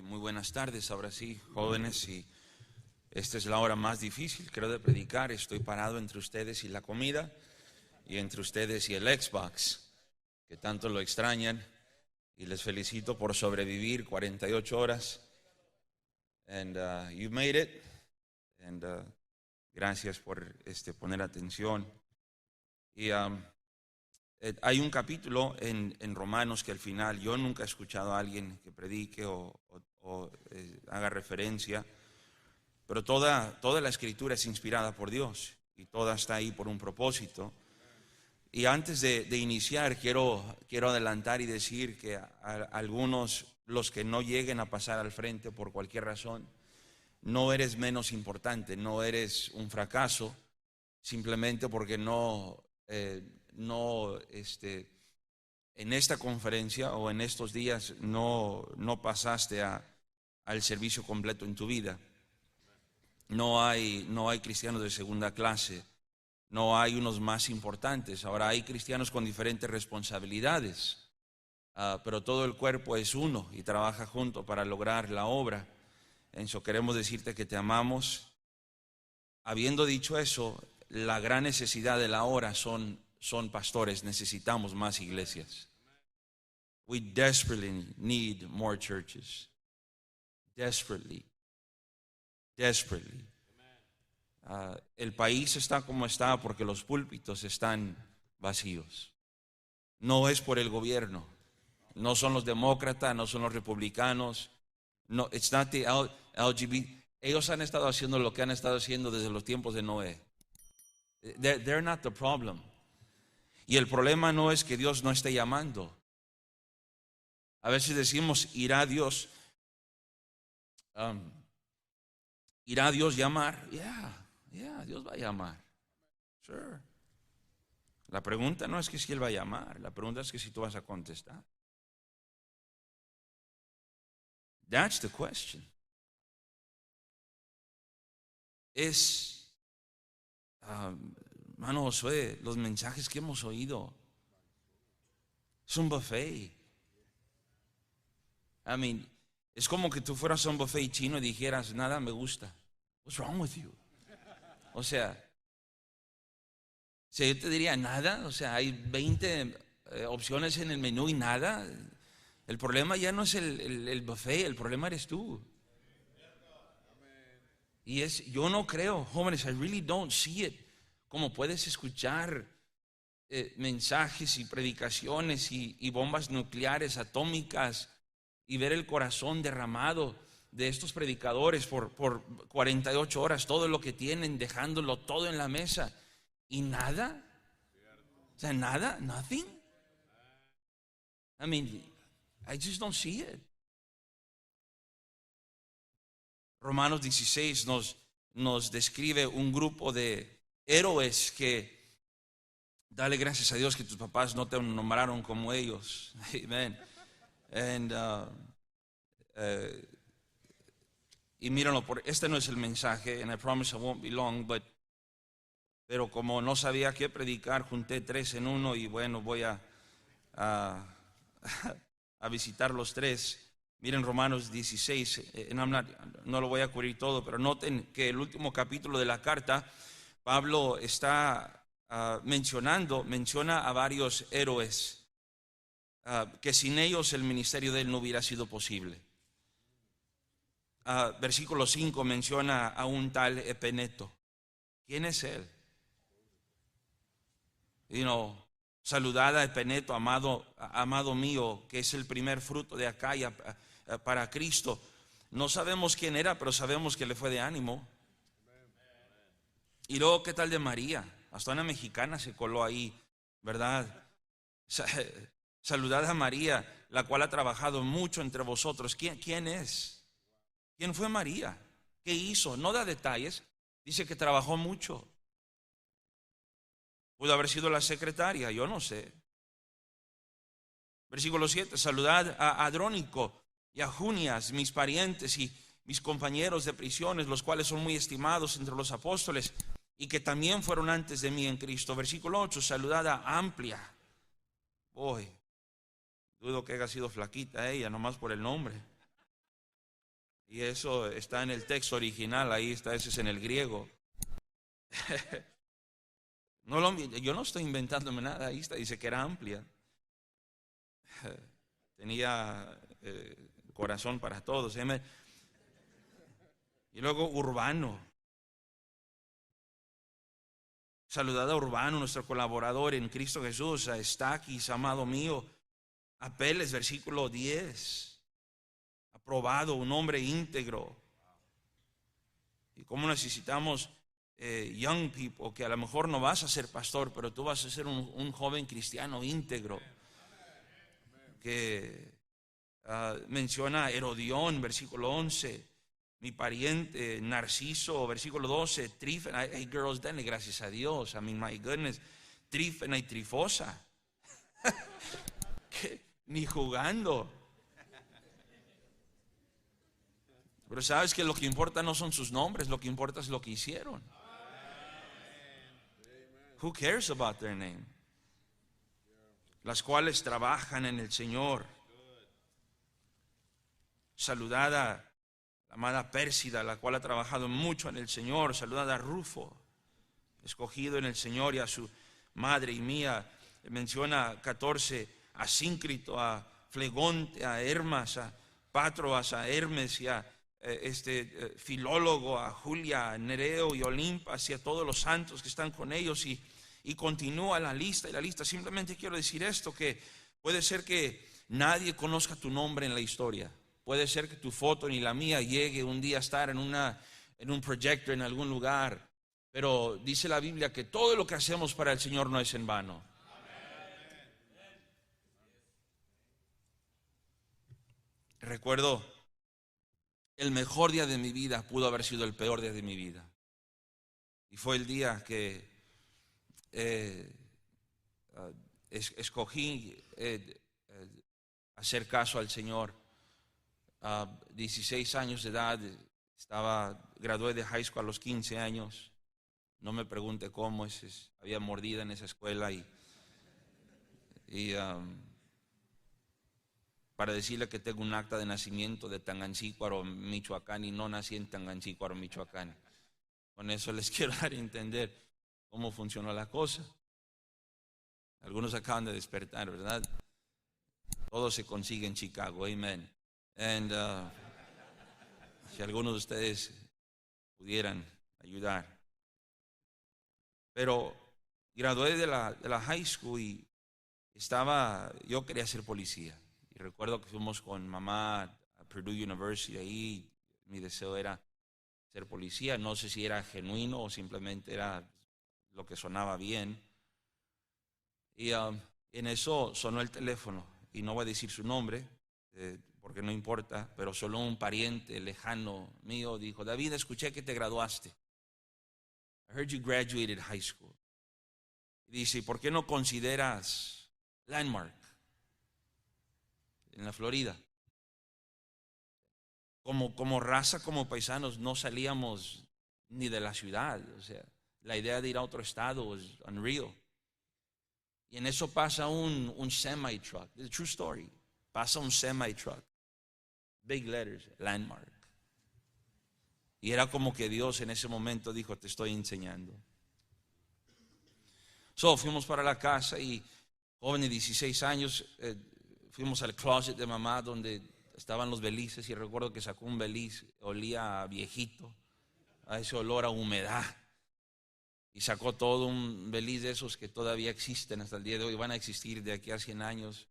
Muy buenas tardes, ahora sí, jóvenes, y esta es la hora más difícil, creo, de predicar. Estoy parado entre ustedes y la comida, y entre ustedes y el Xbox, que tanto lo extrañan, y les felicito por sobrevivir 48 horas. And you made it, and gracias por poner atención. Y hay un capítulo en Romanos que al final yo nunca he escuchado a alguien que predique o haga referencia, pero toda la escritura es inspirada por Dios y toda está ahí por un propósito. Y antes de iniciar quiero adelantar y decir que a algunos, los que no lleguen a pasar al frente por cualquier razón, no eres menos importante, no eres un fracaso, simplemente porque en esta conferencia o en estos días no pasaste al servicio completo en tu vida. No hay cristianos de segunda clase, no hay unos más importantes. Ahora hay cristianos con diferentes responsabilidades, pero todo el cuerpo es uno y trabaja junto para lograr la obra. En eso queremos decirte que te amamos. Habiendo dicho eso, la gran necesidad de la hora son pastores. Necesitamos más iglesias. We desperately need more churches. Desperately. El país está como está porque los púlpitos están vacíos. No es por el gobierno, no son los demócratas, no son los republicanos, no, it's not the LGBT. Ellos han estado haciendo lo que han estado haciendo desde los tiempos de Noé. They're not the problem. Y el problema no es que Dios no esté llamando. A veces decimos, ¿irá Dios llamar? Yeah, Dios va a llamar. Sure. La pregunta no es que si Él va a llamar, la pregunta es que si tú vas a contestar. That's the question. Hermano Josué, los mensajes que hemos oído es un buffet. Es como que tú fueras a un buffet chino y dijeras, nada me gusta. What's wrong with you? O sea, yo te diría nada. O sea, hay 20 opciones en el menú y nada. El problema ya no es el buffet, el problema eres tú. Y yo no creo, jóvenes, I really don't see it. Como puedes escuchar mensajes y predicaciones y bombas nucleares, atómicas, y ver el corazón derramado de estos predicadores por 48 horas, todo lo que tienen, dejándolo todo en la mesa, y nada. O sea, nada, nothing. I just don't see it. Romanos 16 nos describe un grupo de héroes que, dale gracias a Dios que tus papás no te nombraron como ellos. Amen. Y mírenlo, este no es el mensaje, and I promise I won't be long, pero como no sabía qué predicar, junté 3 en uno y bueno, voy a visitar los 3. Miren Romanos 16, no lo voy a cubrir todo, pero noten que el último capítulo de la carta, Pablo está menciona a varios héroes que sin ellos el ministerio de él no hubiera sido posible. Versículo 5 menciona a un tal Epeneto. ¿Quién es él? Saludad a Epeneto, amado mío, que es el primer fruto de Acaya para Cristo. No sabemos quién era, pero sabemos que le fue de ánimo. Y luego, ¿qué tal de María? Hasta una mexicana se coló ahí, ¿verdad? Saludad a María, la cual ha trabajado mucho entre vosotros. ¿Quién es? ¿Quién fue María? ¿Qué hizo? No da detalles, dice que trabajó mucho. Pudo haber sido la secretaria, yo no sé. Versículo 7, saludad a Adrónico y a Junias, mis parientes y mis compañeros de prisiones, los cuales son muy estimados entre los apóstoles y que también fueron antes de mí en Cristo. Versículo 8, saludad a Amplia. Dudo que haya sido flaquita ella, nomás por el nombre. Y eso está en el texto original, ahí está, ese es en el griego. Yo no estoy inventándome nada, ahí está, dice que era amplia. Tenía corazón para todos. Y luego Urbano. Saludad a Urbano, nuestro colaborador en Cristo Jesús. Está aquí, amado mío. Apeles, versículo 10. Aprobado, un hombre íntegro. Y cómo necesitamos young people, que a lo mejor no vas a ser pastor, pero tú vas a ser un joven cristiano íntegro. Que menciona Herodión, versículo 11. Mi pariente Narciso, versículo 12. Trífena, hey girls, denle gracias a Dios. I mean, my goodness. Trífena y Trifosa. Ni jugando. Pero sabes que lo que importa no son sus nombres, lo que importa es lo que hicieron. Who cares about their name? Las cuales trabajan en el Señor. Saludada la amada Pérsida, la cual ha trabajado mucho en el Señor. Saludada a Rufo, escogido en el Señor, y a su madre y mía. Menciona 14 a Síncrito, a Flegonte, a Hermas, a Patroas, a Hermes y a Filólogo, a Julia, a Nereo y Olimpas y a todos los santos que están con ellos, y continúa la lista. Y la lista, simplemente quiero decir esto, que puede ser que nadie conozca tu nombre en la historia. Puede ser que tu foto ni la mía llegue un día a estar en un proyector en algún lugar, pero dice la Biblia que todo lo que hacemos para el Señor no es en vano. Recuerdo, el mejor día de mi vida pudo haber sido el peor día de mi vida. Y fue el día que escogí hacer caso al Señor. 16 años de edad, gradué de high school a los 15 años. No me pregunte cómo, había mordida en esa escuela y para decirle que tengo un acta de nacimiento de Tangancícuaro, Michoacán, y no nací en Tangancícuaro, Michoacán. Con eso les quiero dar a entender cómo funcionó la cosa. Algunos acaban de despertar, ¿verdad? Todo se consigue en Chicago, amén. Y si algunos de ustedes pudieran ayudar. Pero gradué de la high school y yo quería ser policía. Y recuerdo que fuimos con mamá a Purdue University, ahí mi deseo era ser policía. No sé si era genuino o simplemente era lo que sonaba bien. Y en eso sonó el teléfono, y no voy a decir su nombre, porque no importa, pero solo un pariente lejano mío dijo: David, escuché que te graduaste. I heard you graduated high school. Y dice: ¿por qué no consideras Landmark en la Florida? Como raza, como paisanos, no salíamos ni de la ciudad. O sea, la idea de ir a otro estado es unreal. Y en eso pasa un semi-truck. It's a true story. Pasa un semi-truck. Big letters, Landmark. Y era como que Dios en ese momento dijo: te estoy enseñando. Fuimos para la casa, y joven de 16 años, fuimos al closet de mamá donde estaban los belices, y recuerdo que sacó un beliz, olía a viejito, a ese olor a humedad. Y sacó todo un beliz de esos que todavía existen hasta el día de hoy, van a existir de aquí a 100 años.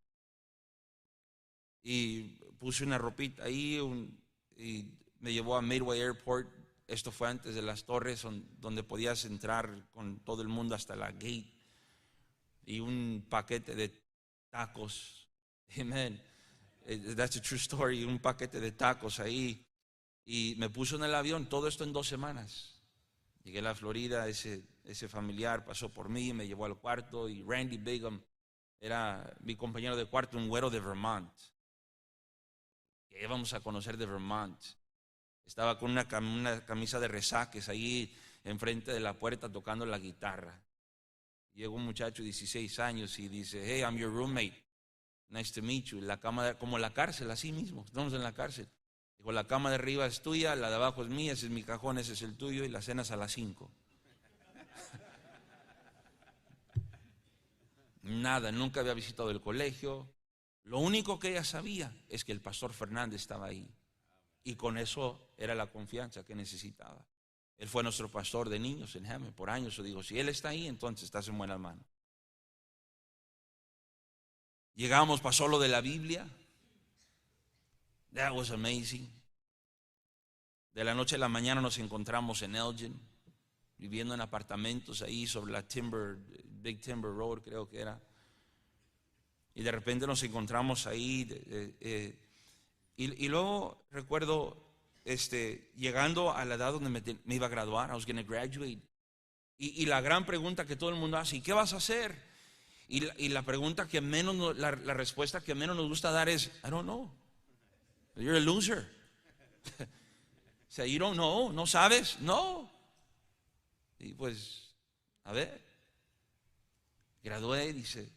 Y puse una ropita ahí y me llevó a Midway Airport. Esto fue antes de las torres donde podías entrar con todo el mundo hasta la gate. Y un paquete de tacos. Amen. That's a true story. Un paquete de tacos ahí. Y me puso en el avión. Todo esto en 2 semanas. Llegué a la Florida, ese familiar pasó por mí, me llevó al cuarto, y Randy Bigham era mi compañero de cuarto, un güero de Vermont. Que íbamos a conocer de Vermont. Estaba con una camisa de resaques ahí enfrente de la puerta tocando la guitarra. Llegó un muchacho de 16 años y dice: hey, I'm your roommate. Nice to meet you. La cama, como la cárcel, así mismo. Estamos en la cárcel. Dijo, la cama de arriba es tuya, la de abajo es mía, ese es mi cajón, ese es el tuyo, y la cenas a las 5. Nada, nunca había visitado el colegio. Lo único que ella sabía es que el pastor Fernández estaba ahí. Y con eso era la confianza que necesitaba. Él fue nuestro pastor de niños en Hammond por años. Yo digo, si él está ahí, entonces estás en buenas manos. Llegamos, pasó lo de la Biblia. That was amazing. De la noche a la mañana nos encontramos en Elgin, viviendo en apartamentos ahí sobre la Big Timber Road, creo que era. Y de repente nos encontramos ahí. Y luego recuerdo llegando a la edad donde me iba a graduar. I was going to graduate. Y la gran pregunta que todo el mundo hace, ¿y qué vas a hacer? Y la pregunta que menos, la respuesta que menos nos gusta dar es, I don't know. You're a loser. O sea, you don't know, no sabes, no. Y pues, a ver, gradué, dice,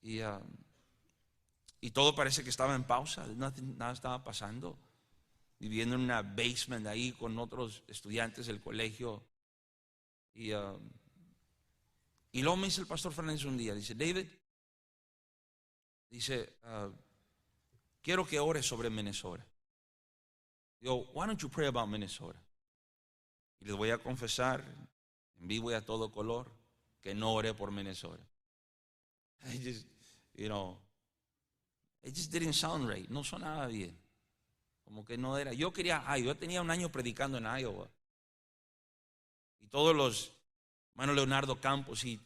y todo parece que estaba en pausa, nada estaba pasando, viviendo en una basement ahí con otros estudiantes del colegio. Y luego me dice el pastor Fernández un día, dice, David, dice, quiero que ores sobre Minnesota. Digo, why don't you pray about Minnesota? Y les voy a confesar, en vivo y a todo color, que no oré por Minnesota. I just, it just didn't sound right. No sonaba bien. Como que no era. Yo tenía un año predicando en Iowa. Y hermano Leonardo Campos, y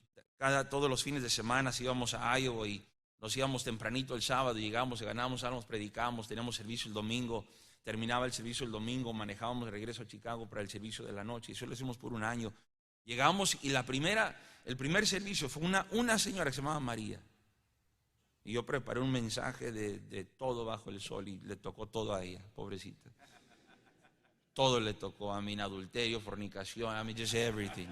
todos los fines de semana íbamos a Iowa y nos íbamos tempranito el sábado, llegamos, ganábamos almas, predicábamos, teníamos servicio el domingo. Terminaba el servicio el domingo, manejábamos de regreso a Chicago para el servicio de la noche. Y eso lo hicimos por un año. Llegamos y el primer servicio fue una señora que se llamaba María. Y yo preparé un mensaje de todo bajo el sol y le tocó todo a ella, pobrecita. Todo le tocó a mí, adulterio, fornicación, just everything.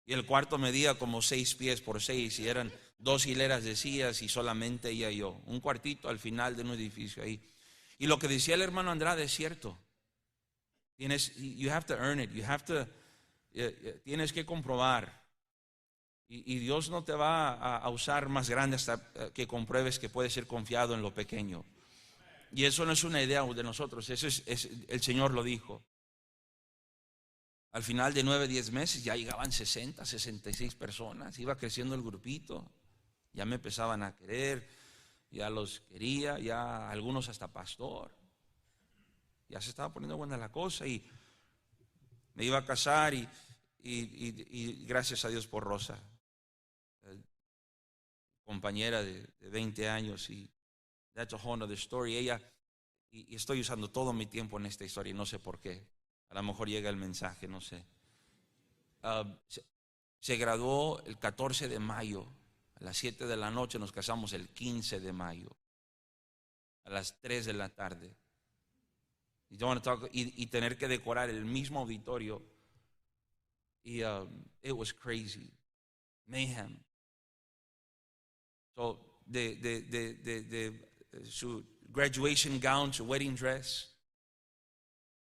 Y el cuarto medía como 6 pies por 6 y eran 2 hileras de sillas y solamente ella y yo. Un cuartito al final de un edificio ahí. Y lo que decía el hermano Andrade es cierto. You have to earn it. Tienes que comprobar. Y Dios no te va a usar más grande hasta que compruebes que puedes ser confiado en lo pequeño. Y eso no es una idea de nosotros. Eso el Señor lo dijo. Al final de 9, 10 meses ya llegaban 60, 66 personas. Iba creciendo el grupito. Ya me empezaban a querer. Ya los quería, ya algunos hasta pastor. Ya se estaba poniendo buena la cosa y me iba a casar y gracias a Dios por Rosa, compañera de 20 años, y that's a whole other story. Ella, y estoy usando todo mi tiempo en esta historia y no sé por qué. A lo mejor llega el mensaje, no sé. Se graduó el 14 de mayo. A las 7 de la noche, nos casamos el 15 de mayo. A las 3 de la tarde. Y tener que decorar el mismo auditorio. Y it was crazy. Mayhem. So, su graduation gown, su wedding dress.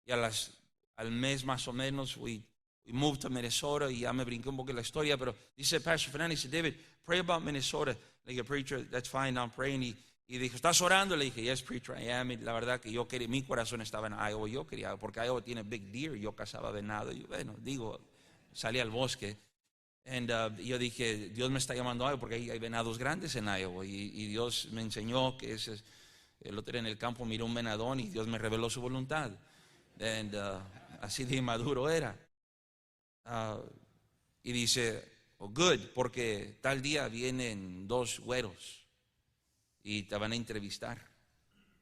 Y al mes más o menos, we moved to Minnesota, y ya me brinqué un poco la historia, pero dice Pastor Fernández, dice, David, pray about Minnesota. Le dije, preacher, that's fine, I'm praying. Y dijo, ¿estás orando? Le dije, yes, preacher, I am. Y la verdad que yo quería, mi corazón estaba en Iowa, yo quería, porque Iowa tiene big deer, yo cazaba venado. Y bueno, salí al bosque. Y yo dije, Dios me está llamando a Iowa porque hay venados grandes en Iowa. Y Dios me enseñó que el otro día en el campo miró un venadón y Dios me reveló su voluntad. Así de inmaduro era. Y dice, oh good, porque tal día vienen 2 güeros y te van a entrevistar.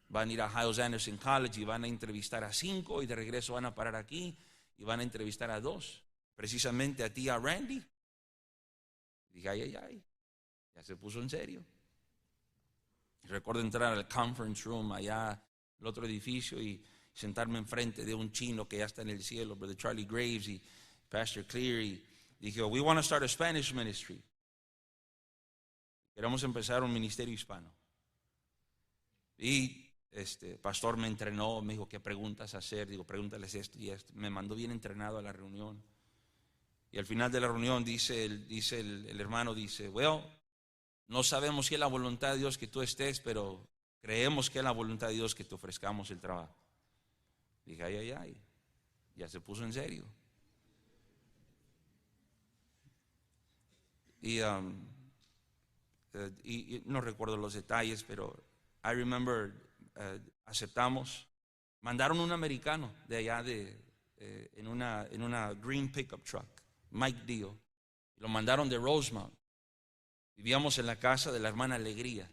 Van a ir a Hyles Anderson College y van a entrevistar a 5 y de regreso van a parar aquí y van a entrevistar a 2, precisamente a ti y a Randy. Y dije, ay, ya se puso en serio. Y recuerdo entrar al conference room allá, el otro edificio, y sentarme enfrente de un chino que ya está en el cielo, Brother Charlie Graves y Pastor Clear, y dije, we want to start a Spanish ministry. Queremos empezar un ministerio hispano. Y pastor me entrenó, me dijo qué preguntas hacer, digo, pregúntales esto y esto. Me mandó bien entrenado a la reunión. Y al final de la reunión el hermano dice, well, no sabemos si es la voluntad de Dios que tú estés, pero creemos que es la voluntad de Dios que te ofrezcamos el trabajo. Dije, ay, ya se puso en serio. Y no recuerdo los detalles, pero I remember, aceptamos. Mandaron un americano de allá en una green pickup truck, Mike Dio. Lo mandaron de Rosemount. Vivíamos en la casa de la hermana Alegría.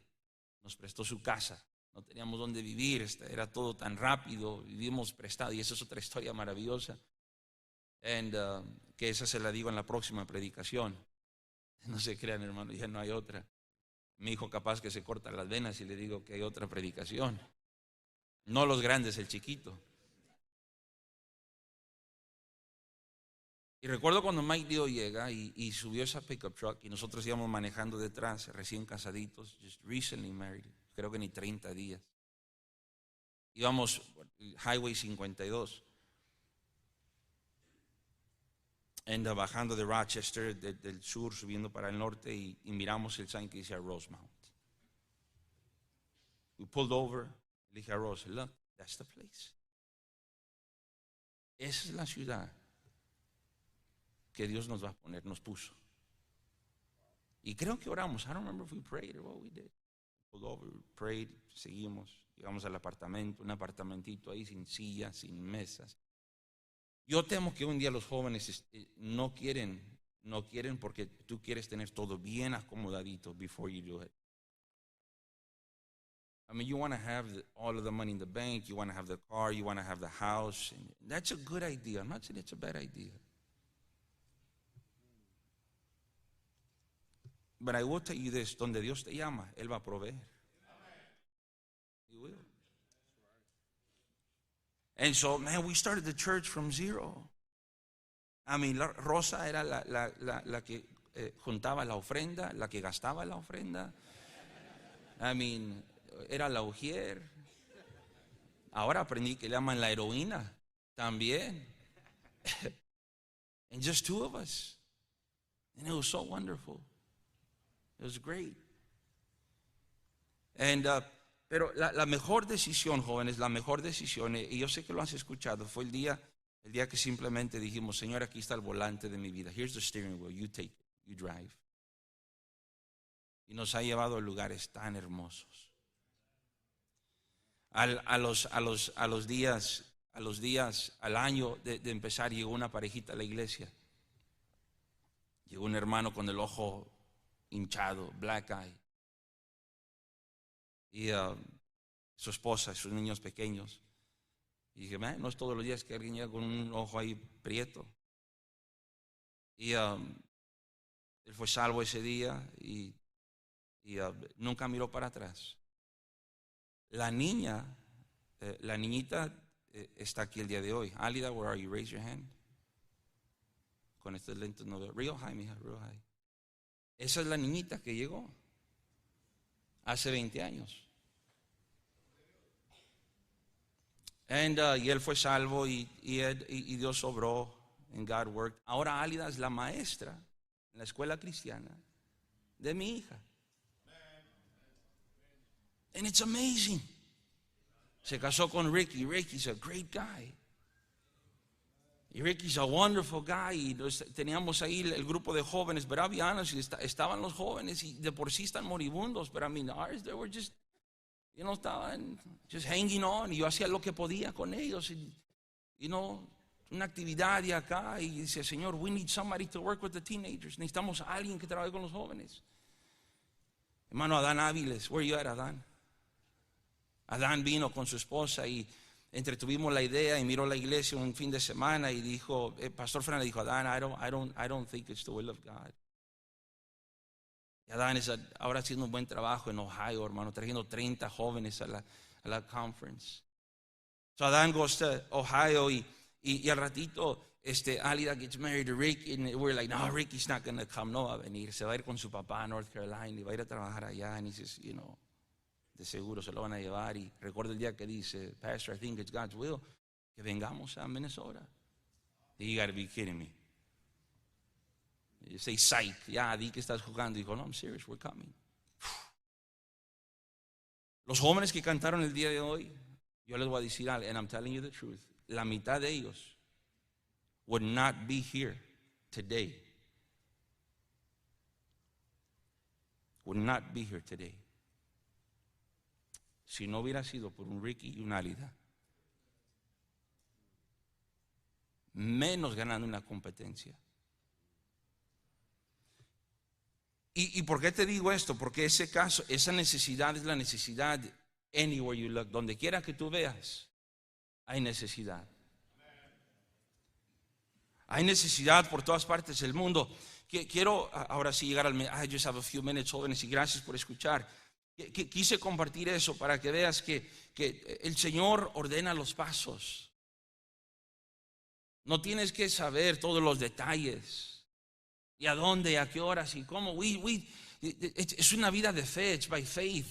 Nos prestó su casa. No teníamos dónde vivir, era todo tan rápido, vivimos prestado. Y esa es otra historia maravillosa. Que esa se la digo en la próxima predicación. No se crean, hermano, ya no hay otra. Mi hijo capaz que se corta las venas y le digo que hay otra predicación. No los grandes, el chiquito. Y recuerdo cuando Mike Dio llega y subió esa pickup truck y nosotros íbamos manejando detrás, recién casaditos, just recently married, creo que ni 30 días. Íbamos Highway 52. Bajando de Rochester, del sur, subiendo para el norte y miramos el sign que decía Rosemount. We pulled over, le dije a Rose, look, that's the place. Esa es la ciudad que Dios nos va a poner, nos puso. Y creo que oramos. I don't remember if we prayed or what we did. We pulled over, we prayed, seguimos, llegamos al apartamento, un apartamentito ahí sin sillas, sin mesas. Yo temo que un día los jóvenes no quieren porque tú quieres tener todo bien acomodadito before you do it. I mean, you want to have all of the money in the bank, you want to have the car, you want to have the house. And that's a good idea. I'm not saying it's a bad idea. But I will tell you this, donde Dios te llama, Él va a proveer. He will. And so, man, we started the church from zero. I mean, Rosa era la que juntaba la ofrenda, la que gastaba la ofrenda. I mean, era la ujier. Ahora aprendí que le llaman la heroína también. And just two of us. And it was so wonderful. It was great. And pero la mejor decisión, jóvenes, la mejor decisión, y yo sé que lo has escuchado, fue el día que simplemente dijimos, Señor, aquí está el volante de mi vida. Here's the steering wheel, you take it, you drive. Y nos ha llevado a lugares tan hermosos. A los días, al año de empezar, llegó una parejita a la iglesia. Llegó un hermano con el ojo hinchado, black eye. Y su esposa, sus niños pequeños. Y dije, no es todos los días que alguien llega con un ojo ahí prieto. Y él fue salvo ese día y nunca miró para atrás. La niñita está aquí el día de hoy. Alida, where are you? Raise your hand. Con estos lentes no veo. Real high, mija, real high. Esa es la niñita que llegó hace 20 años. Y él fue salvo y Dios obró, and God worked. Ahora Alida es la maestra en la escuela cristiana de mi hija. And it's amazing. Se casó con Ricky. Ricky's a great guy. Y Ricky's a wonderful guy. Y teníamos ahí el grupo de jóvenes, but I'll be honest, estaban los jóvenes y de por sí están moribundos, but I mean, ours, they were just, estaban just hanging on. Y yo hacía lo que podía con ellos. Y, una actividad de acá. Y decía, Señor, we need somebody to work with the teenagers. Necesitamos a alguien que trabaje con los jóvenes. Hermano Adán Áviles, where you at, Adán? Adán vino con su esposa y entretuvimos la idea y miró la iglesia un fin de semana y dijo, Pastor Fernández dijo, Adán, I don't think it's the will of God. Y Adán está ahora haciendo un buen trabajo en Ohio, hermano, trayendo 30 jóvenes a la conference. So Adán goes to Ohio y al ratito Alida gets married to Rick and we're like, no, Ricky's not going to come, no va a venir, se va a ir con su papá a North Carolina y va a ir a trabajar allá. And he says, de seguro se lo van a llevar. Y recuerdo el día que dice, Pastor, I think it's God's will, que vengamos a Minnesota. You gotta be kidding me. You say, psych, ya, di que estás jugando. Dijo, no, I'm serious, we're coming. Los jóvenes que cantaron el día de hoy, yo les voy a decir algo, and I'm telling you the truth, la mitad de ellos would not be here today. Would not be here today. Si no hubiera sido por un Ricky y una Alida, menos ganando una competencia. ¿Y por qué te digo esto? Porque ese caso, esa necesidad es la necesidad anywhere you look. Donde quiera que tú veas, hay necesidad. Hay necesidad por todas partes del mundo. Quiero ahora sí llegar al... I just have a few minutes, jóvenes, y gracias por escuchar. Quise compartir eso para que veas que el Señor ordena los pasos. No tienes que saber todos los detalles. Y a dónde, a qué horas y cómo. Es una vida de fe, it's by faith.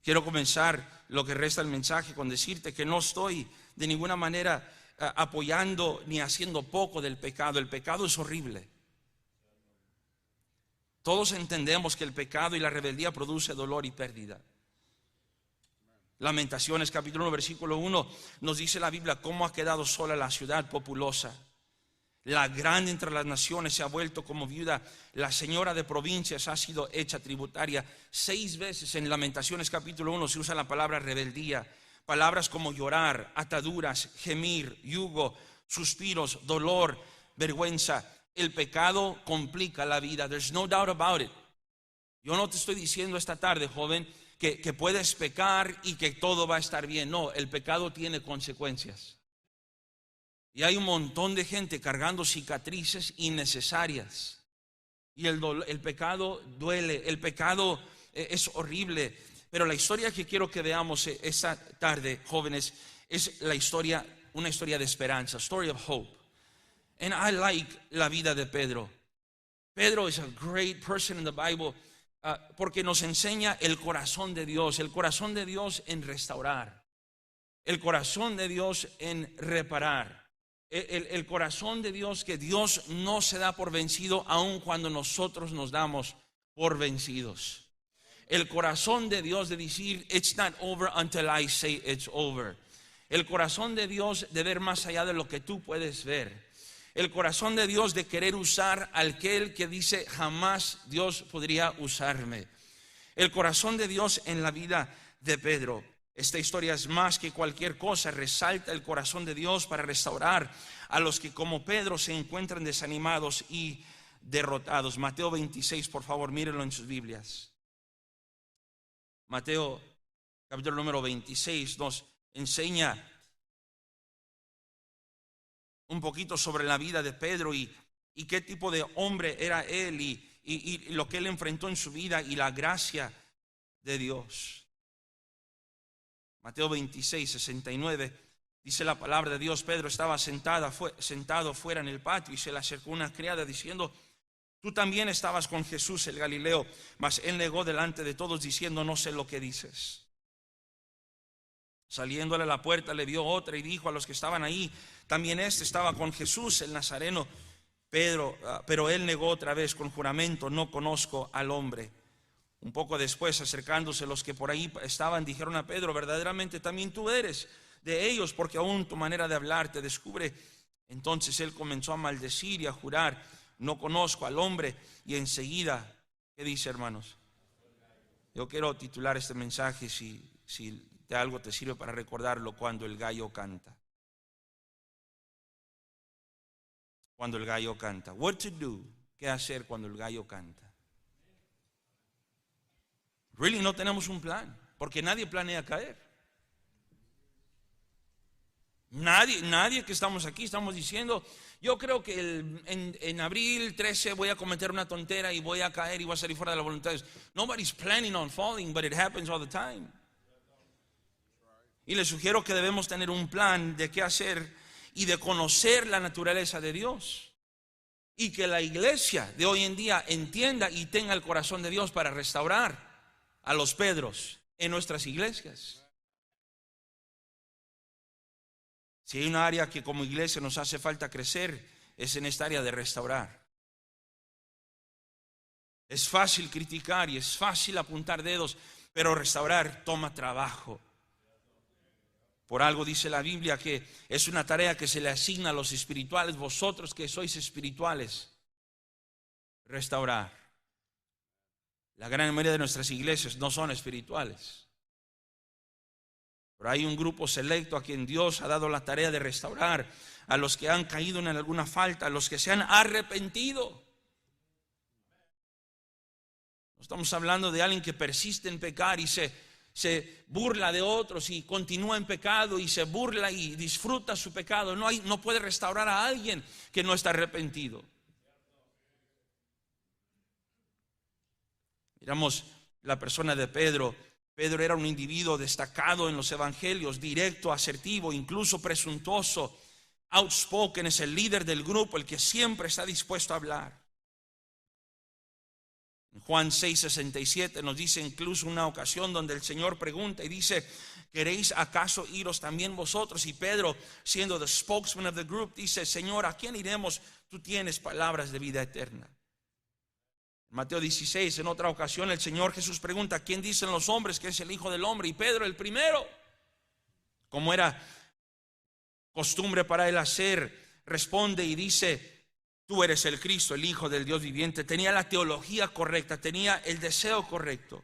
Quiero comenzar lo que resta del mensaje con decirte que no estoy de ninguna manera apoyando ni haciendo poco del pecado. El pecado es horrible. Todos entendemos que el pecado y la rebeldía produce dolor y pérdida. Lamentaciones capítulo 1 versículo 1 nos dice la Biblia cómo ha quedado sola la ciudad populosa. La grande entre las naciones se ha vuelto como viuda. La señora de provincias ha sido hecha tributaria. 6 veces en Lamentaciones capítulo 1 se usa la palabra rebeldía. Palabras como llorar, ataduras, gemir, yugo, suspiros, dolor, vergüenza. El pecado complica la vida. There's no doubt about it. Yo no te estoy diciendo esta tarde, joven, que puedes pecar y que todo va a estar bien. No, el pecado tiene consecuencias. Y hay un montón de gente cargando cicatrices innecesarias. Y el pecado duele, el pecado es horrible. Pero la historia que quiero que veamos esta tarde, jóvenes, es la historia, una historia de esperanza, story of hope. And I like la vida de Pedro. Pedro is a great person in the Bible porque nos enseña el corazón de Dios en restaurar, el corazón de Dios en reparar. El corazón de Dios, que Dios no se da por vencido aun cuando nosotros nos damos por vencidos. El corazón de Dios de decir it's not over until I say it's over. El corazón de Dios de ver más allá de lo que tú puedes ver. El corazón de Dios de querer usar a aquel que dice jamás Dios podría usarme. El corazón de Dios en la vida de Pedro. Esta historia es más que cualquier cosa, resalta el corazón de Dios para restaurar a los que como Pedro se encuentran desanimados y derrotados. Mateo 26, por favor, mírenlo en sus Biblias. Mateo capítulo número 26 nos enseña un poquito sobre la vida de Pedro y qué tipo de hombre era él y lo que él enfrentó en su vida y la gracia de Dios. Mateo 26, 69, dice la palabra de Dios: Pedro estaba sentado fuera en el patio y se le acercó una criada diciendo: tú también estabas con Jesús el Galileo. Mas él negó delante de todos diciendo: no sé lo que dices. Saliéndole a la puerta le vio otra y dijo a los que estaban ahí: también este estaba con Jesús el Nazareno. Pero él negó otra vez con juramento: no conozco al hombre. Un poco después, acercándose los que por ahí estaban, dijeron a Pedro: verdaderamente también tú eres de ellos, porque aún tu manera de hablar te descubre. Entonces él comenzó a maldecir y a jurar: no conozco al hombre. Y enseguida, ¿qué dice, hermanos? Yo quiero titular este mensaje, si de algo te sirve para recordarlo: cuando el gallo canta. Cuando el gallo canta. What to do? ¿Qué hacer cuando el gallo canta? Really, no tenemos un plan, porque nadie planea caer. Nadie que estamos aquí estamos diciendo: yo creo que en abril 13 voy a cometer una tontera y voy a caer y voy a salir fuera de la voluntad de Dios. Nobody's planning on falling, but it happens all the time. Y les sugiero que debemos tener un plan de qué hacer y de conocer la naturaleza de Dios. y que la iglesia de hoy en día entienda y tenga el corazón de Dios para restaurar a los Pedros en nuestras iglesias. Si hay una área que como iglesia nos hace falta crecer, es en esta área de restaurar. Es fácil criticar y es fácil apuntar dedos, pero restaurar toma trabajo. Por algo dice la Biblia que es una tarea que se le asigna a los espirituales. Vosotros que sois espirituales, restaurar. La gran mayoría de nuestras iglesias no son espirituales, pero hay un grupo selecto a quien Dios ha dado la tarea de restaurar, a los que han caído en alguna falta, a los que se han arrepentido. No estamos hablando de alguien que persiste en pecar y se burla de otros y continúa en pecado y se burla y disfruta su pecado. No puede restaurar a alguien que no está arrepentido. Miramos la persona de Pedro. Pedro era un individuo destacado en los evangelios, directo, asertivo, incluso presuntuoso. Outspoken, es el líder del grupo, el que siempre está dispuesto a hablar. En Juan 6:67 nos dice incluso una ocasión donde el Señor pregunta y dice: ¿queréis acaso iros también vosotros? Y Pedro, siendo the spokesman of the group, dice: Señor, ¿a quién iremos? Tú tienes palabras de vida eterna. En Mateo 16, en otra ocasión, el Señor Jesús pregunta: ¿quién dicen los hombres que es el Hijo del Hombre? Y Pedro, el primero, como era costumbre para él hacer, responde y dice: tú eres el Cristo, el Hijo del Dios viviente. Tenía la teología correcta, tenía el deseo correcto.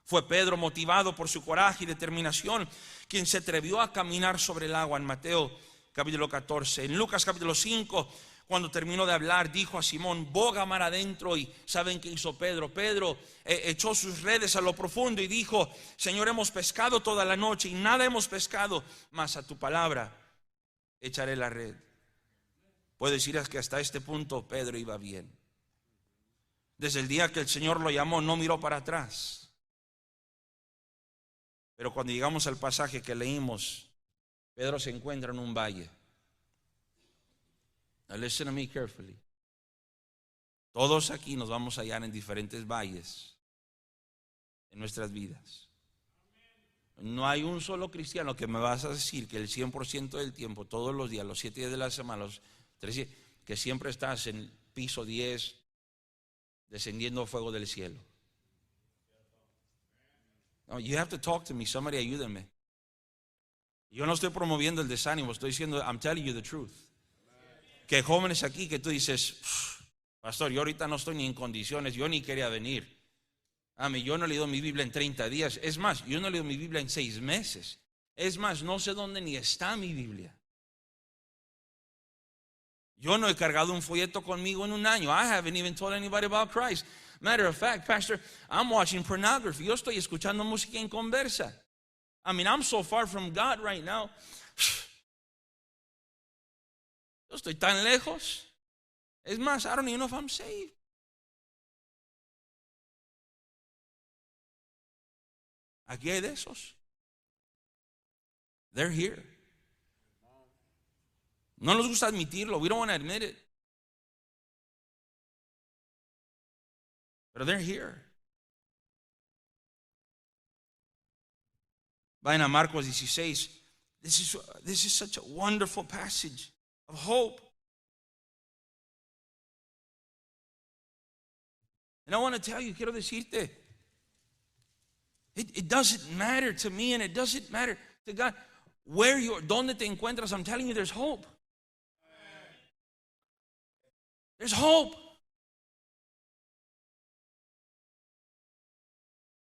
Fue Pedro, motivado por su coraje y determinación, quien se atrevió a caminar sobre el agua en Mateo capítulo 14. En Lucas capítulo 5, cuando terminó de hablar, dijo a Simón: boga mar adentro. Y ¿saben qué hizo Pedro? Pedro echó sus redes a lo profundo y dijo: Señor, hemos pescado toda la noche y nada hemos pescado, mas a tu palabra echaré la red. Puedo decir que hasta este punto Pedro iba bien. Desde el día que el Señor lo llamó, no miró para atrás. Pero cuando llegamos al pasaje que leímos, Pedro se encuentra en un valle. Now listen to me carefully. Todos aquí nos vamos a hallar en diferentes valles en nuestras vidas. No hay un solo cristiano que me vas a decir que el 100% del tiempo, todos los días, los 7 días de la semana, los 3 días, que siempre estás en piso 10 descendiendo fuego del cielo. No, you have to talk to me. Somebody ayúdenme. Yo no estoy promoviendo el desánimo, estoy diciendo, I'm telling you the truth. Que hay jóvenes aquí que tú dices: pastor, yo ahorita no estoy ni en condiciones, yo ni quería venir. Yo no he leído mi Biblia en 30 días. Es más, yo no he leído mi Biblia en 6 meses. Es más, no sé dónde ni está mi Biblia. Yo no he cargado un folleto conmigo en un año. I haven't even told anybody about Christ. Matter of fact, pastor, I'm watching pornography. Yo estoy escuchando música en conversa. I'm so far from God right now. Yo estoy tan lejos. Es más, I don't even know if I'm saved. Aquí hay de esos. They're here. No nos gusta admitirlo. We don't want to admit it. But they're here. Vayan a Marcos 16. This is such a wonderful passage of hope. And I want to tell you, quiero decirte, it doesn't matter to me and it doesn't matter to God where donde te encuentras. I'm telling you, there's hope. There's hope.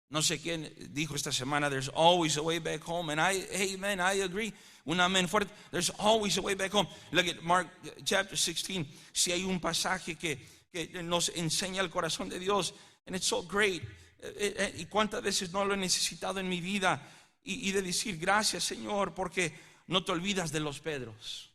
No sé quién dijo esta semana, there's always a way back home. And I agree. Un amén fuerte. There's always a way back home. Look at Mark chapter 16. Si hay un pasaje que nos enseña el corazón de Dios. And it's so great. Y cuántas veces no lo he necesitado en mi vida. Y de decir: gracias, Señor, porque no te olvidas de los Pedros.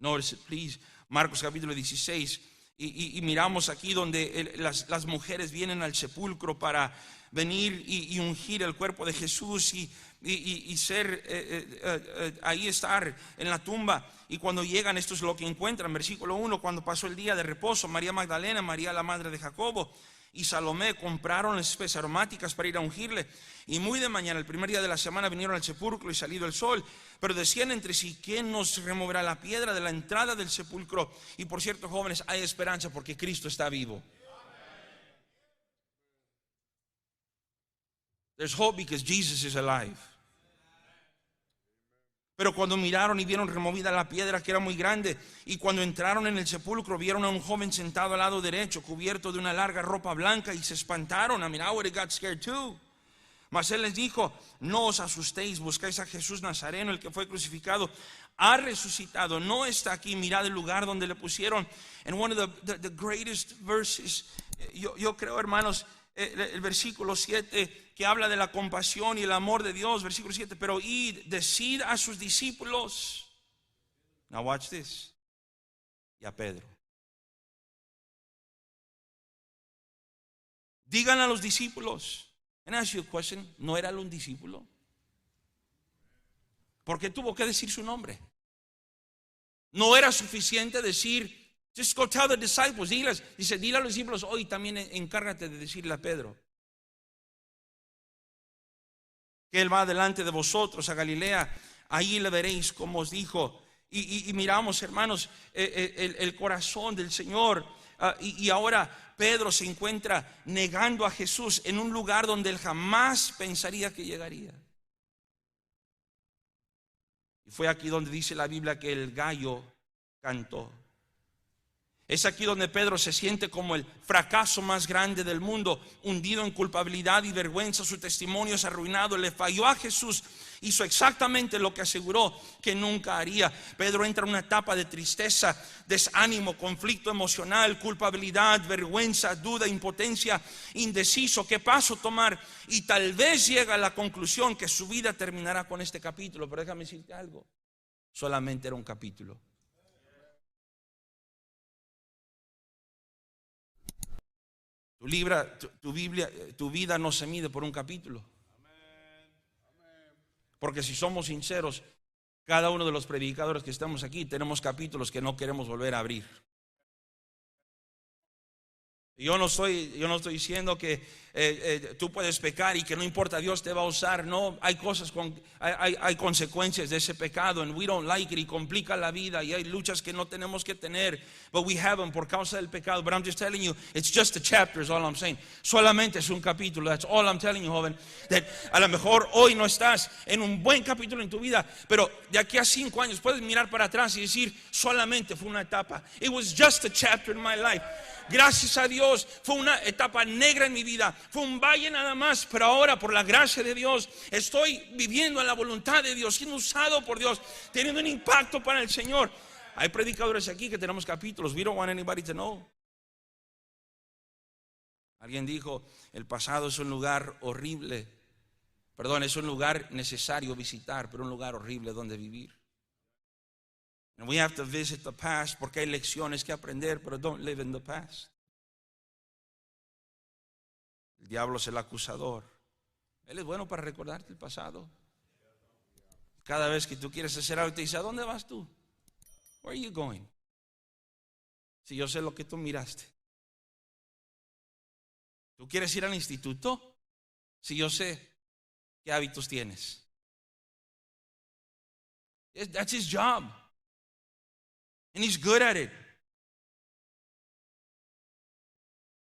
Notice it, please. Marcos capítulo 16. Y miramos aquí donde las mujeres vienen al sepulcro para venir y ungir el cuerpo de Jesús. Y y ser, ahí estar en la tumba. Y cuando llegan, esto es lo que encuentran. Versículo 1: cuando pasó el día de reposo, María Magdalena, María la madre de Jacobo y Salomé compraron especias aromáticas para ir a ungirle. Y muy de mañana, el primer día de la semana, vinieron al sepulcro y salido el sol. Pero decían entre sí: ¿quién nos removerá la piedra de la entrada del sepulcro? Y por cierto, jóvenes, hay esperanza porque Cristo está vivo. There's hope because Jesus is alive. Pero cuando miraron y vieron removida la piedra, que era muy grande, y cuando entraron en el sepulcro, vieron a un joven sentado al lado derecho, cubierto de una larga ropa blanca, y se espantaron. I mean, I would have got scared too. Mas él les dijo: no os asustéis, buscáis a Jesús Nazareno, el que fue crucificado. Ha resucitado, no está aquí. Mirad el lugar donde le pusieron. And one of the greatest verses, yo creo, hermanos, el versículo 7, que habla de la compasión y el amor de Dios. Versículo 7: pero id, decid a sus discípulos. Now watch this. Y a Pedro. Digan a los discípulos. And I ask you a question: ¿no era él un discípulo? ¿Por qué tuvo que decir su nombre? No era suficiente decir: just go tell the disciples. Dice: dile a los discípulos. Hoy también encárgate de decirle a Pedro que él va delante de vosotros a Galilea. Ahí le veréis, como os dijo. Y miramos, hermanos, el corazón del Señor. Y ahora Pedro se encuentra negando a Jesús en un lugar donde él jamás pensaría que llegaría. Y fue aquí donde dice la Biblia que el gallo cantó. Es aquí donde Pedro se siente como el fracaso más grande del mundo, hundido en culpabilidad y vergüenza. Su testimonio es arruinado. Le falló a Jesús. Hizo exactamente lo que aseguró que nunca haría. Pedro entra en una etapa de tristeza, desánimo, conflicto emocional, culpabilidad, vergüenza, duda, impotencia, indeciso. ¿Qué paso tomar? Y tal vez llega a la conclusión que su vida terminará con este capítulo. Pero déjame decirte algo: solamente era un capítulo. Tu vida no se mide por un capítulo. Porque si somos sinceros, cada uno de los predicadores que estamos aquí tenemos capítulos que no queremos volver a abrir. Yo no estoy diciendo que tú puedes pecar y que no importa, Dios te va a usar. No, hay cosas hay consecuencias de ese pecado, and we don't like it, y complica la vida, y hay luchas que no tenemos que tener, but we have them por causa del pecado. But I'm just telling you, it's just a chapter, is all I'm saying. Solamente es un capítulo. That's all I'm telling you, joven. That a lo mejor hoy no estás en un buen capítulo en tu vida, pero de aquí a 5 años puedes mirar para atrás y decir: solamente fue una etapa. It was just a chapter in my life. Gracias a Dios, fue una etapa negra en mi vida, fue un valle nada más, pero ahora por la gracia de Dios estoy viviendo en la voluntad de Dios, siendo usado por Dios, teniendo un impacto para el Señor. Hay predicadores aquí que tenemos capítulos. We don't want anybody to know. Alguien dijo: el pasado es un lugar horrible, es un lugar necesario visitar, pero un lugar horrible donde vivir. And we have to visit the past porque hay lecciones que aprender, pero don't live in the past. El diablo es el acusador. Él es bueno para recordarte el pasado. Cada vez que tú quieres hacer algo, te dice: ¿a dónde vas tú? Where are you going? Si yo sé lo que tú miraste. ¿Tú quieres ir al instituto? Si yo sé qué hábitos tienes. That's his job. And he's good at it.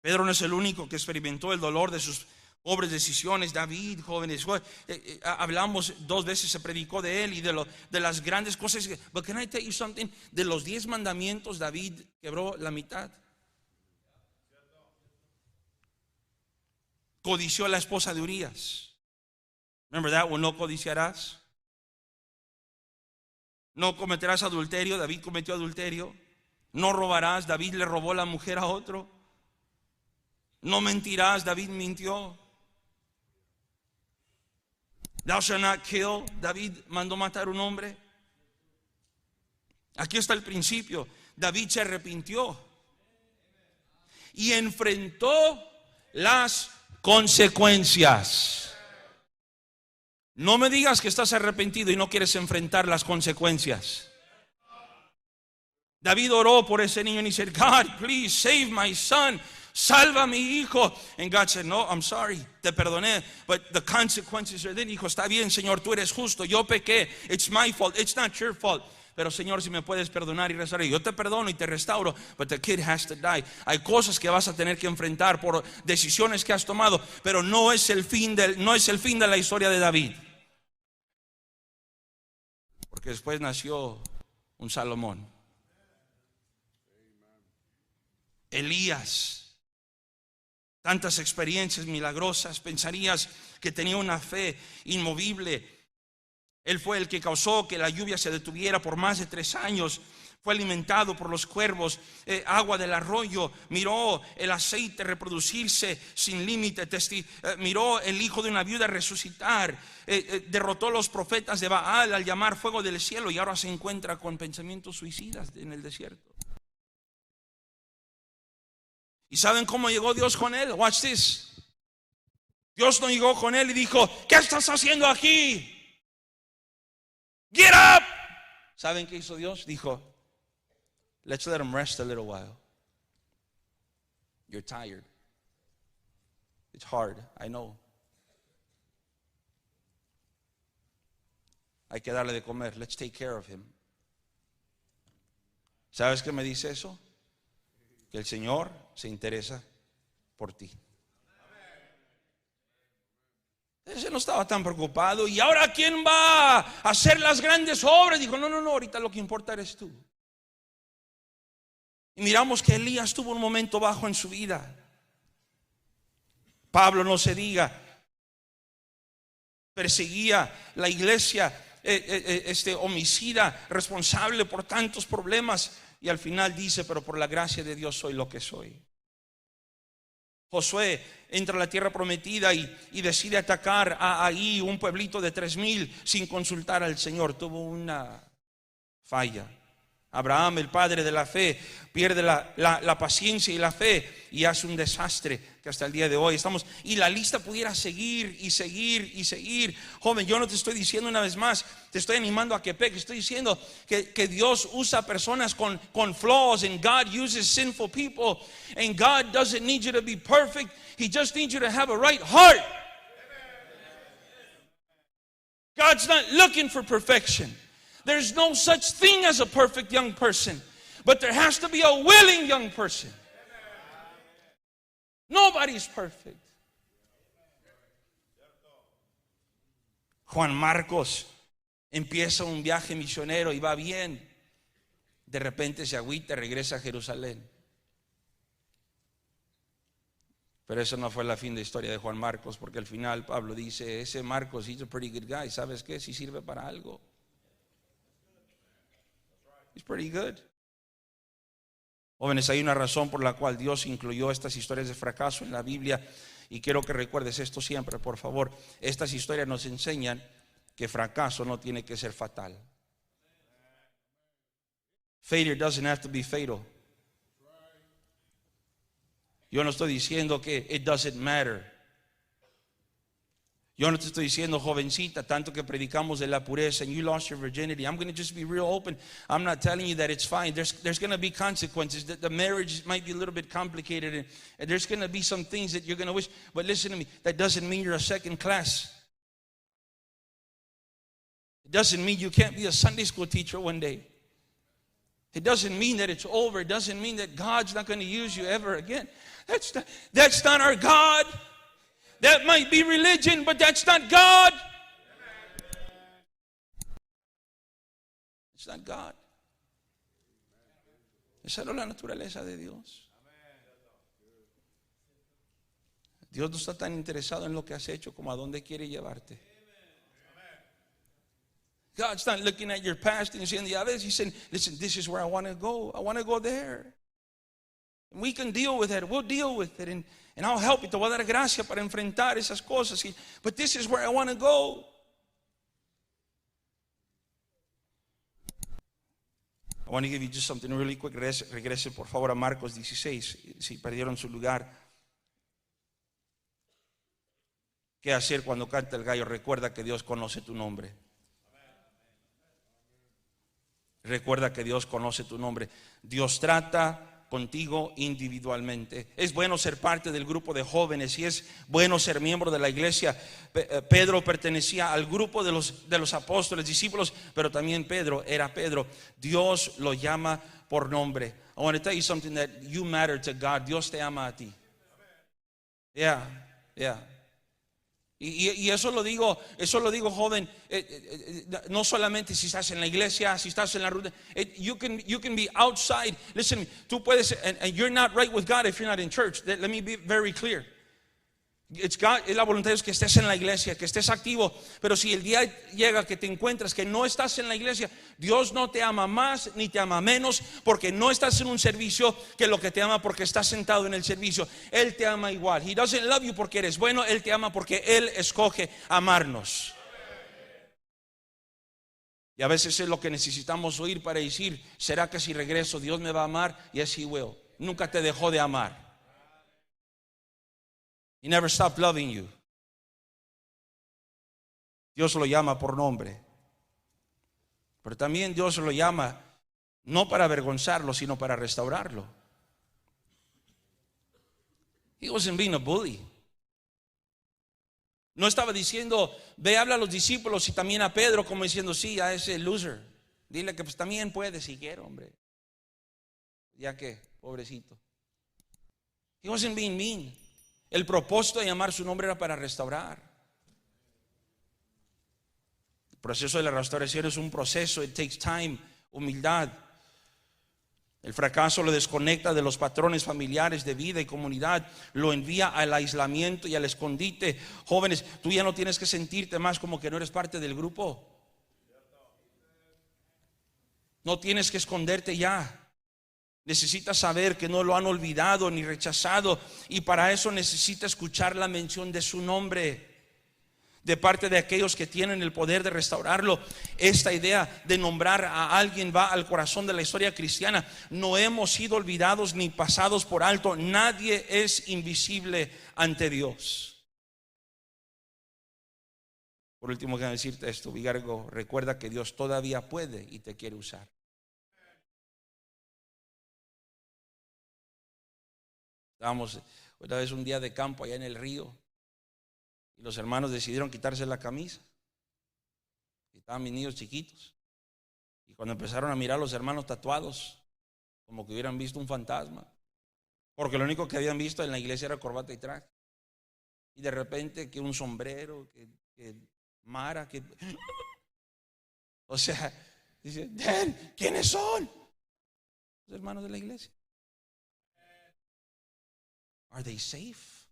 Pedro no es el único que experimentó el dolor de sus pobres decisiones. David, jóvenes, hablamos 2 veces, se predicó de él y de las grandes cosas. But can I tell you something? De los 10 mandamientos, David quebró la mitad. Codició a la esposa de Urías. Remember that one: no codiciarás. No cometerás adulterio. David cometió adulterio. No robarás. David le robó la mujer a otro. No mentirás. David mintió. Thou shalt not kill. David mandó matar a un hombre. Aquí está el principio. David se arrepintió y enfrentó las consecuencias. No me digas que estás arrepentido y no quieres enfrentar las consecuencias. David oró por ese niño y dice, God, please save my son. Salva a mi hijo. And God said, no, I'm sorry, te perdoné, but the consequences are there. Dijo, está bien, Señor, tú eres justo, yo pequé, it's my fault, it's not your fault. Pero Señor, si me puedes perdonar y restaurar, yo te perdono y te restauro, but the kid has to die. Hay cosas que vas a tener que enfrentar por decisiones que has tomado, pero no es el fin de la historia de David. Porque después nació un Salomón, Elías. Tantas experiencias milagrosas, pensarías que tenía una fe inmovible. Él fue el que causó que la lluvia se detuviera por más de 3 años. Fue alimentado por los cuervos, agua del arroyo. Miró el aceite reproducirse sin límite. Miró el hijo de una viuda resucitar. Derrotó a los profetas de Baal al llamar fuego del cielo. Y ahora se encuentra con pensamientos suicidas en el desierto. ¿Y saben cómo llegó Dios con él? Watch this. Dios no llegó con él y dijo, ¿qué estás haciendo aquí? Get up. ¿Saben qué hizo Dios? Dijo, let's let him rest a little while. You're tired. It's hard, I know. Hay que darle de comer. Let's take care of him. ¿Sabes qué me dice eso? Que el Señor se interesa por ti. Ese no estaba tan preocupado. ¿Y ahora quién va a hacer las grandes obras? Dijo, no, ahorita lo que importa eres tú. Y miramos que Elías tuvo un momento bajo en su vida. Pablo, no se diga, perseguía la iglesia, homicida, responsable por tantos problemas. Y al final dice, pero por la gracia de Dios soy lo que soy. Josué entra a la tierra prometida y decide atacar ahí un pueblito de 3,000 sin consultar al Señor. Tuvo una falla. Abraham, el padre de la fe, pierde la paciencia y la fe y hace un desastre que hasta el día de hoy estamos. Y la lista pudiera seguir y seguir y seguir. Joven, yo no te estoy diciendo una vez más, te estoy animando a que peques. Estoy diciendo que Dios usa personas con flaws, and God uses sinful people, and God doesn't need you to be perfect. He just needs you to have a right heart. God's not looking for perfection. There's no such thing as a perfect young person, but there has to be a willing young person. Nobody's perfect. Juan Marcos empieza un viaje misionero y va bien. De repente se agüita y regresa a Jerusalén. Pero eso no fue la fin de historia de Juan Marcos, porque al final Pablo dice, ese Marcos, he's a pretty good guy. ¿Sabes qué? Si sirve para algo. He's pretty good. Jóvenes, hay una razón por la cual Dios incluyó estas historias de fracaso en la Biblia, y quiero que recuerdes esto siempre, por favor. Estas historias nos enseñan que fracaso no tiene que ser fatal. Failure doesn't have to be fatal. Yo no estoy diciendo que it doesn't matter. Yo no te estoy diciendo, jovencita, tanto que predicamos de la pureza and you lost your virginity. I'm going to just be real open. I'm not telling you that it's fine. There's going to be consequences. The marriage might be a little bit complicated, and there's going to be some things that you're going to wish. But listen to me, that doesn't mean you're a second class. It doesn't mean you can't be a Sunday school teacher one day. It doesn't mean that it's over. It doesn't mean that God's not going to use you ever again. That's not our God. That might be religion, but that's not God. It's not God. Esa no es la naturaleza de Dios. Dios no está tan interesado en lo que has hecho como a dónde quiere llevarte. God's not looking at your past and saying, yeah, He's saying, listen, this is where I want to go. I want to go there. And we can deal with it. We'll deal with it. And I'll help you. Te voy a dar gracia para enfrentar esas cosas. But this is where I want to go. I want to give you just something really quick. Regrese por favor a Marcos 16. Si perdieron su lugar. qué hacer cuando canta el gallo, recuerda que Dios conoce tu nombre. Recuerda que Dios conoce tu nombre. Dios trata contigo individualmente. Es bueno ser parte del grupo de jóvenes y es bueno ser miembro de la iglesia. Pedro pertenecía al grupo de los apóstoles, discípulos, pero también Pedro era Pedro. Dios lo llama por nombre. I want to tell you something, that you matter to God. Dios te ama a ti. Yeah. Y eso lo digo, joven, no solamente si estás en la iglesia, si estás en la ruta. You can be outside. Listen, tú puedes, and you're not right with God if you're not in church. Let me be very clear. Es la voluntad de Dios que estés en la iglesia, que estés activo. Pero si el día llega que te encuentras que no estás en la iglesia, Dios no te ama más ni te ama menos porque no estás en un servicio, que lo que te ama porque estás sentado en el servicio. Él te ama igual. He doesn't love you porque eres bueno. Él te ama porque Él escoge amarnos. Y a veces es lo que necesitamos oír para decir: ¿será que si regreso Dios me va a amar? Yes, He will. Nunca te dejó de amar. He never stopped loving you. Dios lo llama por nombre. Pero también Dios lo llama no para avergonzarlo, sino para restaurarlo. He wasn't being a bully. No estaba diciendo: ve, habla a los discípulos y también a Pedro, como diciendo: sí, a ese loser, dile que pues también puede si quiere, hombre. Ya que, pobrecito. He wasn't being mean. El propósito de llamar su nombre era para restaurar. El proceso de la restauración es un proceso. It takes time, humildad. El fracaso lo desconecta de los patrones familiares de vida y comunidad, lo envía al aislamiento y al escondite. Jóvenes, tú ya no tienes que sentirte más como que no eres parte del grupo. No tienes que esconderte ya. Necesita saber que no lo han olvidado ni rechazado, y para eso necesita escuchar la mención de su nombre de parte de aquellos que tienen el poder de restaurarlo. Esta idea de nombrar a alguien va al corazón de la historia cristiana. No hemos sido olvidados ni pasados por alto. Nadie es invisible ante Dios. Por último, quiero decirte esto, Vigargo: recuerda que Dios todavía puede y te quiere usar. Estábamos una vez un día de campo allá en el río y los hermanos decidieron quitarse la camisa. Y estaban mis niños chiquitos. Y cuando empezaron a mirar a los hermanos tatuados, como que hubieran visto un fantasma, porque lo único que habían visto en la iglesia era corbata y traje. Y de repente que un sombrero, que Mara, que... O sea, dice: Dad, ¿quiénes son? Los hermanos de la iglesia. Are they safe?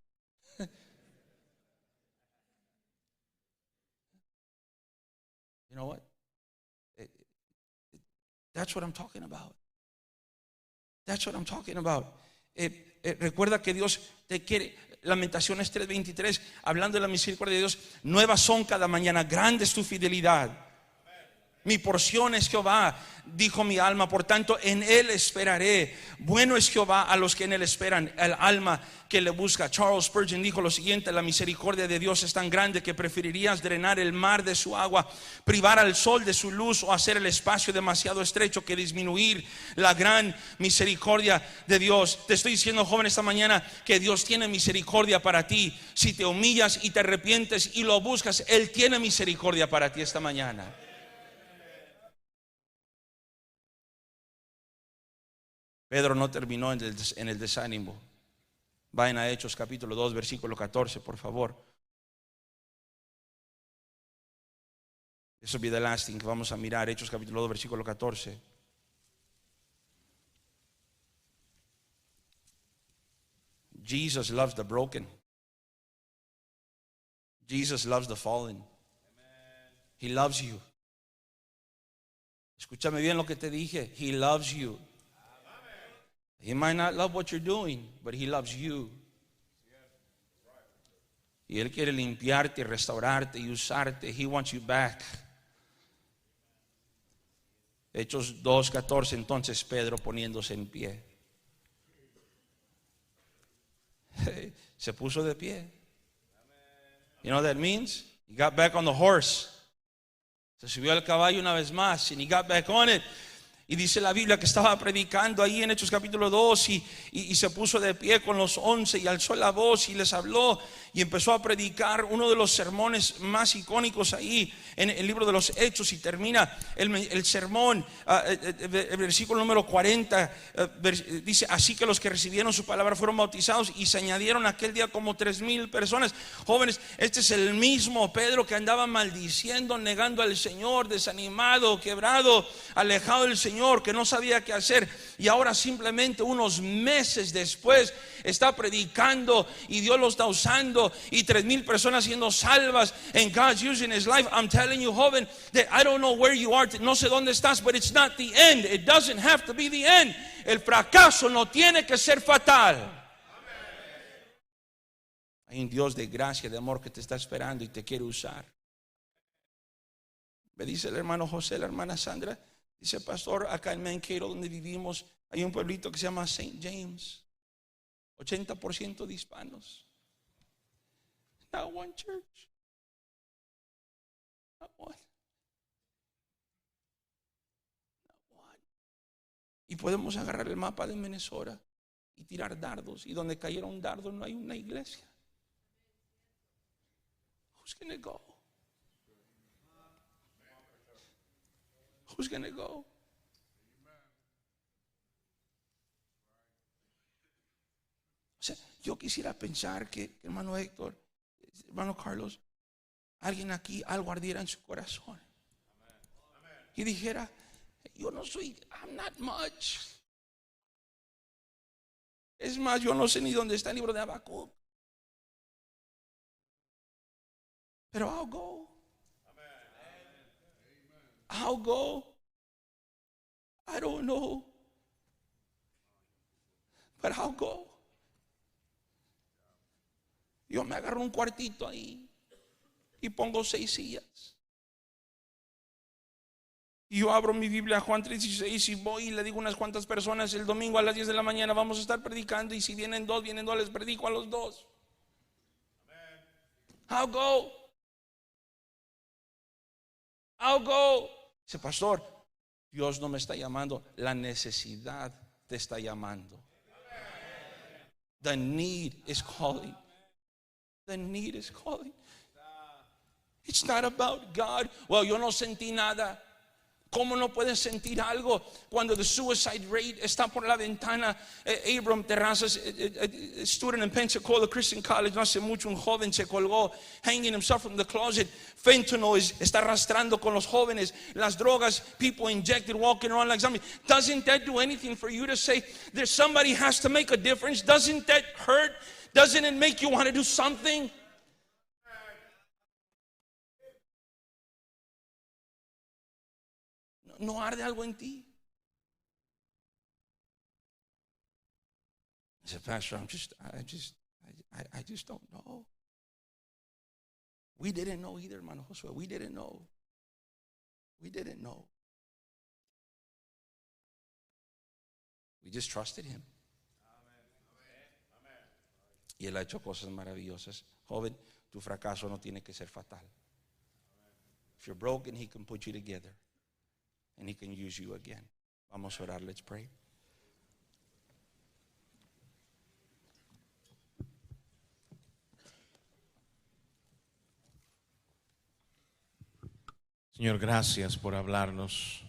You know what? That's what I'm talking about. That's what I'm talking about. Recuerda que Dios te quiere. Lamentaciones 3:23, hablando de la misericordia de Dios: nuevas son cada mañana, grande es tu fidelidad. Mi porción es Jehová, dijo mi alma, por tanto en Él esperaré. Bueno es Jehová a los que en Él esperan, el alma que le busca. Charles Spurgeon dijo lo siguiente: la misericordia de Dios es tan grande que preferirías drenar el mar de su agua, privar al sol de su luz, o hacer el espacio demasiado estrecho que disminuir la gran misericordia de Dios. Te estoy diciendo, joven, esta mañana que Dios tiene misericordia para ti. Si te humillas y te arrepientes y lo buscas, Él tiene misericordia para ti esta mañana. Pedro no terminó en el desánimo. Vayan a Hechos capítulo 2 versículo 14, por favor. Eso be the last thing que vamos a mirar. Hechos capítulo 2 versículo 14. Jesus loves the broken. Jesus loves the fallen. He loves you. Escúchame bien lo que te dije. He loves you. He might not love what you're doing, but He loves you. Y Él quiere limpiarte, restaurarte y usarte. He wants you back. Hechos 2:14. Entonces Pedro, poniéndose en pie, se puso de pie. You know what that means? He got back on the horse. Se subió al caballo una vez más. And he got back on it. Y dice la Biblia que estaba predicando ahí en Hechos capítulo 2 y se puso de pie con los 11 y alzó la voz y les habló y empezó a predicar uno de los sermones más icónicos ahí en el libro de los Hechos. Y termina el sermón, el versículo número 40, dice: así que los que recibieron su palabra fueron bautizados y se añadieron aquel día como 3,000 personas. Jóvenes, este es el mismo Pedro que andaba maldiciendo, negando al Señor, desanimado, quebrado, alejado del Señor, que no sabía qué hacer, y ahora simplemente unos meses después está predicando y Dios lo está usando y 3,000 personas siendo salvas, and God's using his life. I'm telling you, joven, that I don't know where you are, no sé dónde estás, but it's not the end. It doesn't have to be the end. El fracaso no tiene que ser fatal. Hay un Dios de gracia, de amor que te está esperando y te quiere usar. Me dice el hermano José, la hermana Sandra, dice: pastor, acá en Mankato donde vivimos hay un pueblito que se llama St. James, 80% de hispanos. Not one church. Not one. Not one. Y podemos agarrar el mapa de Minnesota y tirar dardos, y donde cayera un dardo no hay una iglesia. Who's gonna go? Who's gonna go? O sea, yo quisiera pensar que, hermano Héctor, hermano Carlos, alguien aquí algo ardiera en su corazón y dijera: yo no soy, I'm not much. Es más, yo no sé ni dónde está el libro de Habacuc, pero I'll go. I'll go. I don't know, but I'll go. Yo me agarro un cuartito ahí y pongo 6 sillas. Y yo abro mi Biblia, Juan 3:16, y voy y le digo a unas cuantas personas: el domingo a las 10 de la mañana vamos a estar predicando, y si vienen dos, les predico a los dos. I'll go. I'll go. Dice: pastor, Dios no me está llamando, la necesidad te está llamando. The need is calling. The need is calling. It's not about God. Well, yo no sentí nada. ¿Cómo no puedes sentir algo cuando the suicide rate está por la ventana? Abram Terrazas, student in Pensacola Christian College, no hace mucho, un joven se colgó, hanging himself from the closet. Fentanyl está arrastrando con los jóvenes. Las drogas, people injected, walking around like zombies. Doesn't that do anything for you to say there's somebody has to make a difference? Doesn't that hurt? Doesn't it make you want to do something? ¿No arde algo en ti? I said: pastor, I just don't know. We didn't know either, hermano Josué. We didn't know. We didn't know. We just trusted him. Y él ha hecho cosas maravillosas. Joven, tu fracaso no tiene que ser fatal. If you're broken, he can put you together. And he can use you again. Vamos a orar, let's pray. Señor, gracias por hablarnos